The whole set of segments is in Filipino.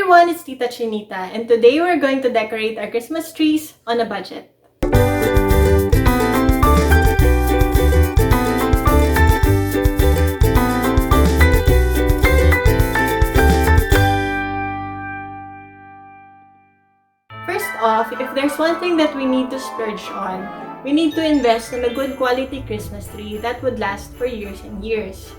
everyone, it's Tita Chinita, and today we're going to decorate our Christmas trees on a budget. First off, if there's one thing that we need to splurge on, we need to invest in a good quality Christmas tree that would last for years and years.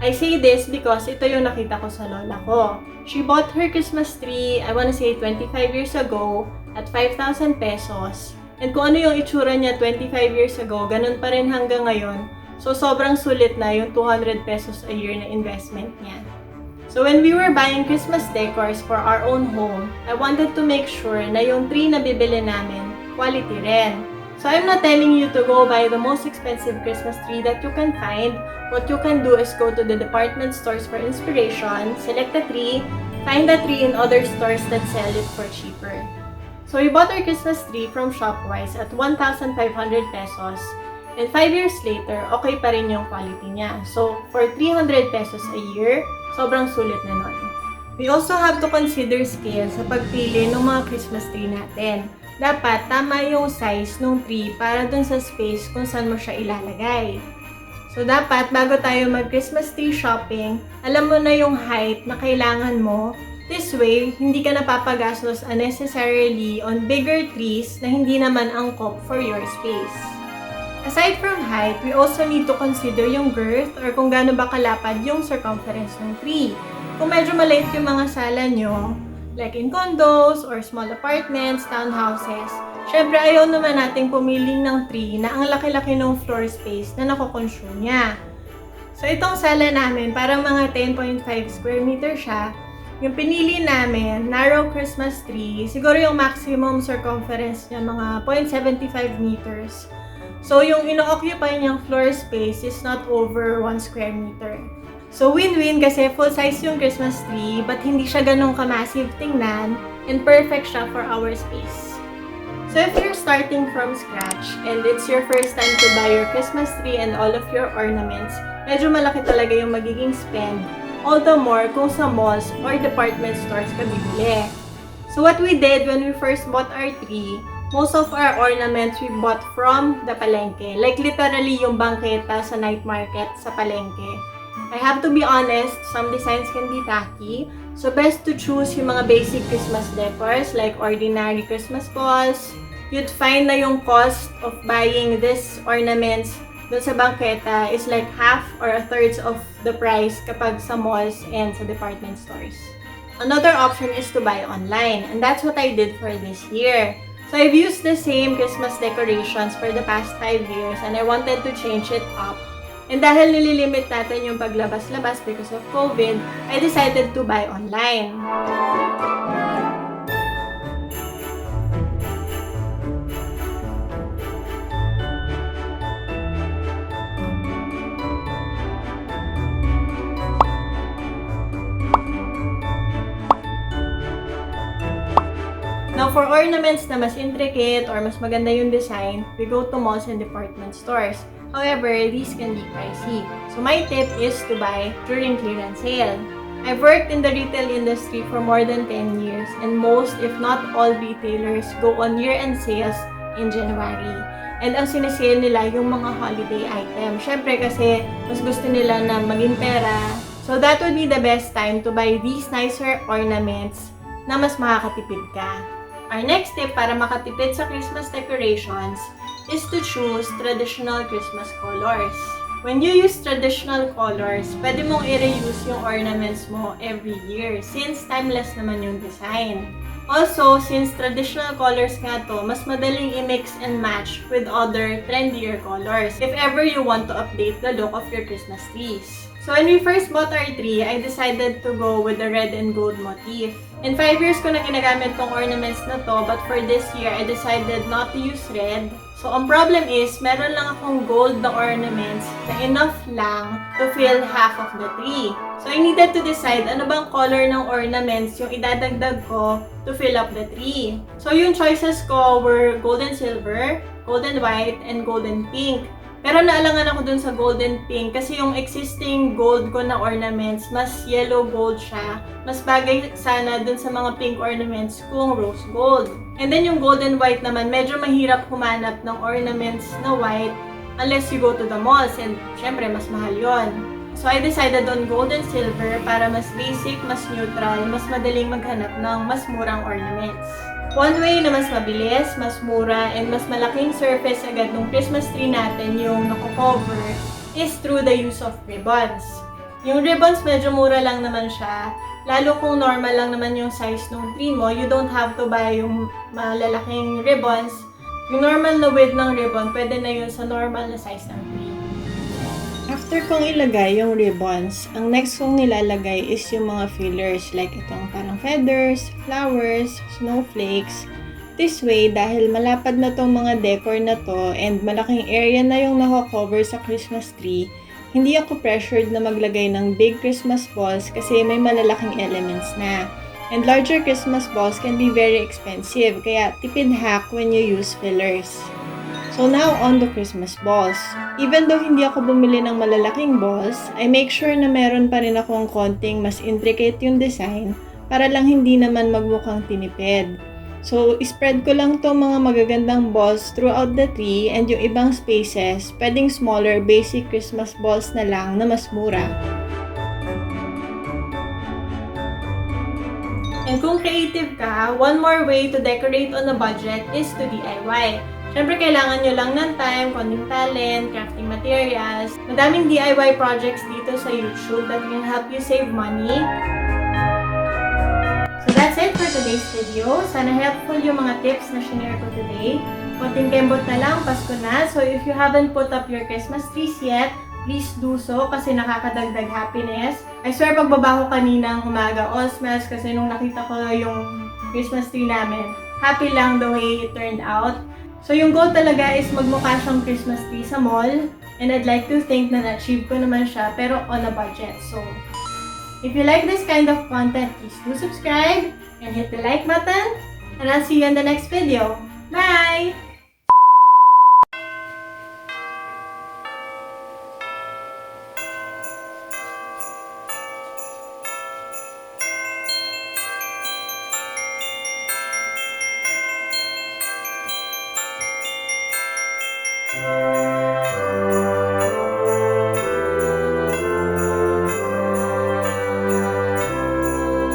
I say this because ito yung nakita ko sa lola ko. She bought her Christmas tree, I wanna say 25 years ago, at 5,000 pesos. And kung ano yung itsura niya 25 years ago, ganun pa rin hanggang ngayon. So sobrang sulit na yung 200 pesos a year na investment niya. So when we were buying Christmas decors for our own home, I wanted to make sure na yung tree na bibili namin, quality rin. So I'm not telling you to go buy the most expensive Christmas tree that you can find. What you can do is go to the department stores for inspiration, select a tree, find a tree in other stores that sell it for cheaper. So we bought our Christmas tree from Shopwise at 1,500 pesos. And 5 years later, okay pa rin yung quality niya. So for 300 pesos a year, sobrang sulit na nun. We also have to consider scale sa pagpili ng mga Christmas tree natin. Dapat tama yung size ng tree para dun sa space kung saan mo siya ilalagay. So dapat bago tayo mag-Christmas tree shopping, alam mo na yung height na kailangan mo. This way, hindi ka napapagastos unnecessarily on bigger trees na hindi naman angkop for your space. Aside from height, we also need to consider yung girth or kung gaano ba kalapad yung circumference ng tree. Kung medyo maliit yung mga sala nyo, like in condos or small apartments, townhouses, syempre ayaw naman nating pumiling ng tree na ang laki-laki ng floor space na nakoconsume niya. So itong sala namin, parang mga 10.5 square meter siya. Yung pinili namin, narrow Christmas tree, siguro yung maximum circumference niya mga 0.75 meters. So yung ino-occupy niyang floor space is not over 1 square meter. So win-win kasi full size yung Christmas tree but hindi siya ganun ka-massive tingnan and perfect siya for our space. So if you're starting from scratch and it's your first time to buy your Christmas tree and all of your ornaments, medyo malaki talaga yung magiging spend, all the more kung sa malls or department stores ka bibili. So what we did when we first bought our tree, most of our ornaments we bought from the palengke. Like literally yung bangketa sa night market sa palengke. I have to be honest, some designs can be tacky. So best to choose yung mga basic Christmas decors like ordinary Christmas balls. You'd find na yung cost of buying these ornaments dun sa bangketa is like half or a third of the price kapag sa malls and sa department stores. Another option is to buy online, and that's what I did for this year. So I've used the same Christmas decorations for the past 5 years and I wanted to change it up. And dahil nililimit natin yung paglabas-labas because of COVID, I decided to buy online. Now, for ornaments na mas intricate or mas maganda yung design, we go to malls and department stores. However, these can be pricey. So my tip is to buy during clearance sale. I've worked in the retail industry for more than 10 years and most, if not all retailers, go on year-end sales in January. And ang sinesale nila yung mga holiday items. Syempre kasi mas gusto nila na maging pera. So that would be the best time to buy these nicer ornaments na mas makakatipid ka. Our next tip para makatipid sa Christmas decorations is to choose traditional Christmas colors. When you use traditional colors, pwede mong i-reuse yung ornaments mo every year since timeless naman yung design. Also, since traditional colors nga to, mas madaling i-mix and match with other trendier colors if ever you want to update the look of your Christmas trees. So when we first bought our tree, I decided to go with the red and gold motif. In 5 years ko na ginagamit tong ornaments na to, but for this year, I decided not to use red. So ang problem is, meron lang akong gold na ornaments na enough lang to fill half of the tree. So I needed to decide ano bang color ng ornaments yung idadagdag ko to fill up the tree. So yung choices ko were gold and silver, gold and white, and gold and pink. Pero naalangan ako dun sa gold and pink kasi yung existing gold ko na ornaments, mas yellow gold siya. Mas bagay sana dun sa mga pink ornaments kung rose gold. And then yung gold and white naman, medyo mahirap humanap ng ornaments na white unless you go to the malls, and syempre mas mahal yon. So I decided on gold and silver para mas basic, mas neutral, mas madaling maghanap ng mas murang ornaments. One way na mas mabilis, mas mura, and mas malaking surface agad ng Christmas tree natin yung nako-cover is through the use of ribbons. Yung ribbons medyo mura lang naman siya, lalo kung normal lang naman yung size ng tree mo, you don't have to buy yung malalaking ribbons. Yung normal na width ng ribbon, pwede na yun sa normal na size ng tree. After kong ilagay yung ribbons, ang next kong nilalagay is yung mga fillers like itong parang feathers, flowers, snowflakes. This way, dahil malapad na tong mga decor na to and malaking area na yung nako-cover sa Christmas tree, hindi ako pressured na maglagay ng big Christmas balls kasi may malalaking elements na. And larger Christmas balls can be very expensive, kaya tipid hack when you use fillers. So now, on to Christmas balls. Even though hindi ako bumili ng malalaking balls, I make sure na meron pa rin akong konting mas intricate yung design para lang hindi naman magmukhang tinipid. So, spread ko lang to mga magagandang balls throughout the tree, and yung ibang spaces, pwedeng smaller basic Christmas balls na lang na mas mura. And kung creative ka, one more way to decorate on a budget is to DIY. Siyempre, kailangan nyo lang ng time, konting talent, crafting materials. Madaming DIY projects dito sa YouTube that can help you save money. So that's it for today's video. Sana helpful yung mga tips na share ko today. Konting kembot na lang, Pasko na. So if you haven't put up your Christmas trees yet, please do so kasi nakakadagdag happiness. I swear, pagbaba ko kaninang umaga, all smells kasi nung nakita ko yung Christmas tree namin, happy lang the way it turned out. So yung goal talaga is magmukha siyang Christmas tree sa mall, and I'd like to think na na-achieve ko naman siya pero on a budget. So if you like this kind of content, please do subscribe and hit the like button, and I'll see you in the next video. Bye!